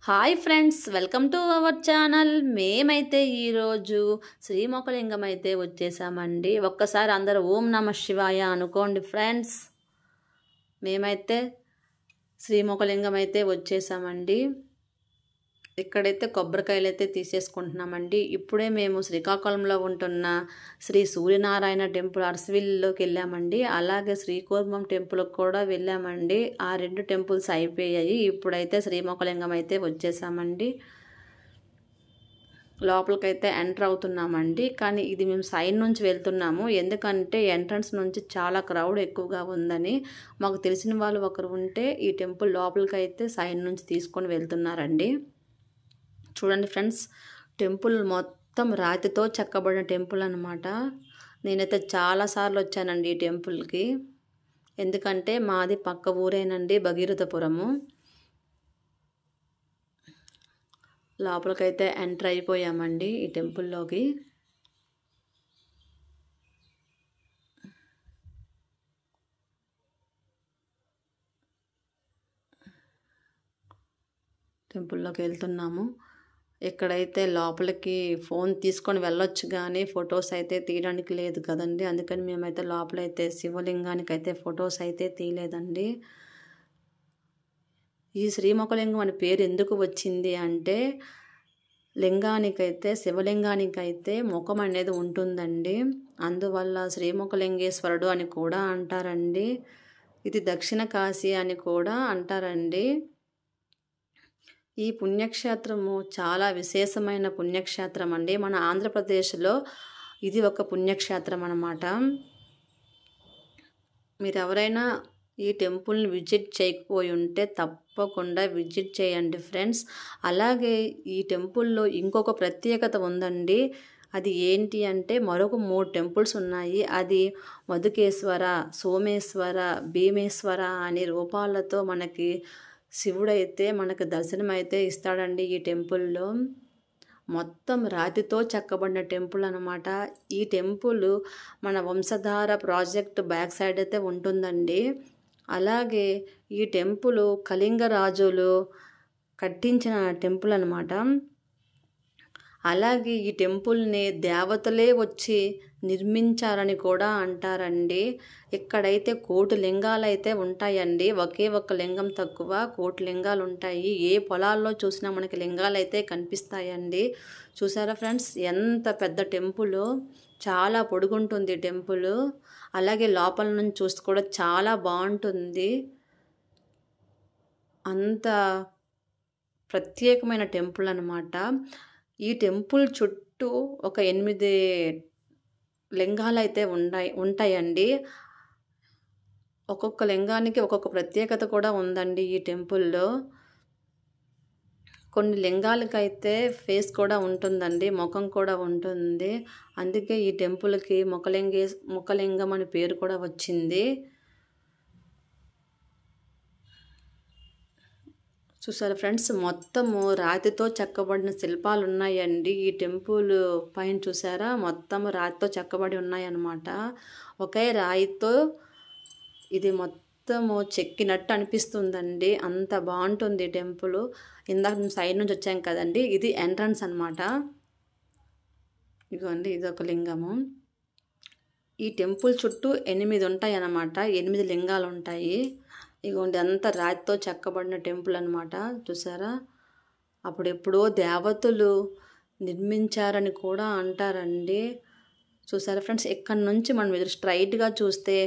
Hi friends, welcome to our channel. మేమైతే ఈరోజు శ్రీమొకలింగం అయితే వచ్చేసామండి. ఒక్కసారి అందరూ ఓం నమ శివాయ అనుకోండి ఫ్రెండ్స్. మేమైతే శ్రీమొకలింగం అయితే వచ్చేసామండి. ఇక్కడైతే కొబ్బరికాయలు అయితే తీసేసుకుంటున్నామండి. ఇప్పుడే మేము శ్రీకాకుళంలో ఉంటున్న శ్రీ సూర్యనారాయణ టెంపుల్ అరసవిల్లిలోకి వెళ్ళామండి. అలాగే శ్రీకూర్మం టెంపుల్కి కూడా వెళ్ళామండి. ఆ రెండు టెంపుల్స్ అయిపోయాయి. ఇప్పుడైతే శ్రీమొకలింగం అయితే వచ్చేసామండి. లోపలికైతే ఎంటర్ అవుతున్నామండి. కానీ ఇది మేము సైడ్ నుంచి వెళ్తున్నాము. ఎందుకంటే ఎంట్రన్స్ నుంచి చాలా క్రౌడ్ ఎక్కువగా ఉందని మాకు తెలిసిన వాళ్ళు ఒకరు ఉంటే ఈ టెంపుల్ లోపలికైతే సైడ్ నుంచి తీసుకొని వెళ్తున్నారండి. చూడండి ఫ్రెండ్స్, టెంపుల్ మొత్తం రాతితో చెక్కబడిన టెంపుల్ అనమాట. నేనైతే చాలాసార్లు వచ్చానండి ఈ టెంపుల్కి. ఎందుకంటే మాది పక్క ఊరేనండి, భగీరథపురము. లోపలికైతే ఎంటర్ అయిపోయామండి ఈ టెంపుల్లోకి. టెంపుల్లోకి వెళ్తున్నాము. ఎక్కడైతే లోపలికి ఫోన్ తీసుకొని వెళ్ళొచ్చు కానీ ఫొటోస్ అయితే తీయడానికి లేదు కదండి. అందుకని మేమైతే లోపలైతే శివలింగానికి అయితే ఫొటోస్ అయితే తీయలేదండి. ఈ శ్రీమొకలింగం అనే పేరు ఎందుకు వచ్చింది అంటే, లింగానికైతే శివలింగానికైతే ముఖం అనేది ఉంటుందండి. అందువల్ల శ్రీమొకలింగేశ్వరుడు అని కూడా అంటారండి. ఇది దక్షిణ కాశీ అని కూడా అంటారండి. ఈ పుణ్యక్షేత్రము చాలా విశేషమైన పుణ్యక్షేత్రం అండి. మన ఆంధ్రప్రదేశ్లో ఇది ఒక పుణ్యక్షేత్రం అన్నమాట. మీరు ఎవరైనా ఈ టెంపుల్ని విజిట్ చేయకపోయి ఉంటే తప్పకుండా విజిట్ చేయండి ఫ్రెండ్స్. అలాగే ఈ టెంపుల్లో ఇంకొక ప్రత్యేకత ఉందండి. అది ఏంటి అంటే, మరొక 3 టెంపుల్స్ ఉన్నాయి. అది మధుకేశ్వర, సోమేశ్వర, భీమేశ్వర అనే రూపాలతో మనకి శివుడైతే మనకు దర్శనం అయితే ఇస్తాడండి ఈ టెంపుల్లో. మొత్తం రాతితో చెక్కబడిన టెంపుల్ అనమాట. ఈ టెంపుల్ మన వంశధార ప్రాజెక్ట్ బ్యాక్ సైడ్ అయితే ఉంటుందండి. అలాగే ఈ టెంపుల్ కళింగ రాజులు కట్టించిన టెంపుల్ అనమాట. అలాగే ఈ టెంపుల్ని దేవతలే వచ్చి నిర్మించారని కూడా అంటారండి. ఇక్కడైతే 1,000 లింగాలు అయితే ఉంటాయండి. ఒకే ఒక లింగం తక్కువ, 1,000 లింగాలు ఉంటాయి. ఏ పొలాల్లో చూసినా మనకి లింగాలు అయితే కనిపిస్తాయండి. చూసారా ఫ్రెండ్స్, ఎంత పెద్ద టెంపుల్. చాలా పొడుగుంటుంది టెంపుల్. అలాగే లోపల నుంచి చూస్తే కూడా చాలా బాగుంటుంది. అంత ప్రత్యేకమైన టెంపుల్ అన్నమాట. ఈ టెంపుల్ చుట్టూ ఒక 8 లింగాలు అయితే ఉంటాయండి. ఒక్కొక్క లింగానికి ఒక్కొక్క ప్రత్యేకత కూడా ఉందండి ఈ టెంపుల్లో. కొన్ని లింగాలకైతే ఫేస్ కూడా ఉంటుందండి, ముఖం కూడా ఉంటుంది. అందుకే ఈ టెంపుల్కి మొకలింగం అని పేరు కూడా వచ్చింది. చూసారా ఫ్రెండ్స్, మొత్తము రాతితో చెక్కబడిన శిల్పాలు ఉన్నాయండి. ఈ టెంపుల్ పైన చూసారా, మొత్తం రాతితో చెక్కబడి ఉన్నాయన్నమాట. ఒకే రాయితో ఇది మొత్తము చెక్కినట్టు అనిపిస్తుందండి. అంత బాగుంటుంది టెంపుల్. ఇందాక మేము సైడ్ నుంచి వచ్చాం కదండి, ఇది ఎంట్రన్స్ అనమాట. ఇదిగోండి, ఇది ఒక లింగము. ఈ టెంపుల్ చుట్టూ 8 ఉంటాయి అన్నమాట. 8 లింగాలు ఉంటాయి. ఇగోండి, అంతా రాతితో చెక్కబడిన టెంపుల్ అనమాట. చూసారా, అప్పుడెప్పుడో దేవతలు నిర్మించారని కూడా అంటారండి. చూసారా ఫ్రెండ్స్, ఇక్కడ నుంచి మనం ఎదురు స్ట్రైట్గా చూస్తే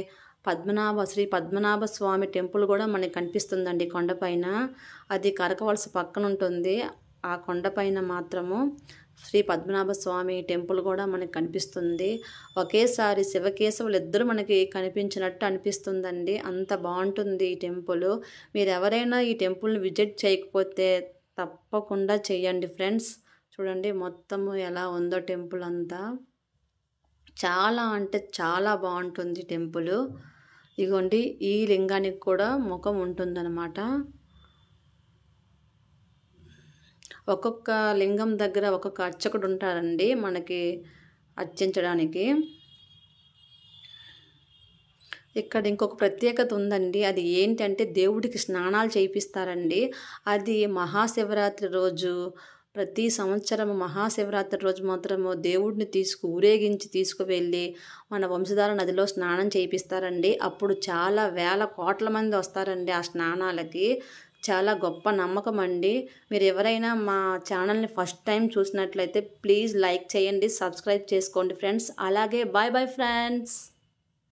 శ్రీ పద్మనాభ స్వామి టెంపుల్ కూడా మనకి కనిపిస్తుందండి కొండపైన. అది కరకవలస పక్కన ఉంటుంది. ఆ కొండపైన మాత్రము శ్రీ పద్మనాభ స్వామి టెంపుల్ కూడా మనకి కనిపిస్తుంది. ఒకేసారి శివకేశవులు ఇద్దరు మనకి కనిపించినట్టు అనిపిస్తుందండి. అంత బాగుంటుంది ఈ టెంపుల్. మీరు ఎవరైనా ఈ టెంపుల్ని విజిట్ చేయకపోతే తప్పకుండా చేయండి ఫ్రెండ్స్. చూడండి మొత్తము ఎలా ఉందో టెంపుల్ అంతా. చాలా అంటే చాలా బాగుంటుంది టెంపుల్. ఇగోండి, ఈ లింగానికి కూడా ముఖం ఉంటుందన్నమాట. ఒక్కొక్క లింగం దగ్గర ఒక్కొక్క అర్చకుడు ఉంటారండి మనకి అర్చించడానికి. ఇక్కడ ఇంకొక ప్రత్యేకత ఉందండి. అది ఏంటంటే దేవుడికి స్నానాలు చేయిపిస్తారండి. అది మహాశివరాత్రి రోజు ప్రతి సంవత్సరం మహాశివరాత్రి రోజు మాత్రము దేవుడిని ఊరేగించి తీసుకువెళ్ళి మన వంశధార నదిలో స్నానం చేయిపిస్తారండి. అప్పుడు చాలా వేల కోట్ల మంది వస్తారండి ఆ స్నానాలకి. చాలా గొప్ప నమ్మకం అండి. మీరు ఎవరైనా మా ఛానల్ని ఫస్ట్ టైం చూసినట్లయితే ప్లీజ్ లైక్ చేయండి, సబ్స్క్రైబ్ చేసుకోండి ఫ్రెండ్స్. అలాగే బాయ్ బాయ్ ఫ్రెండ్స్.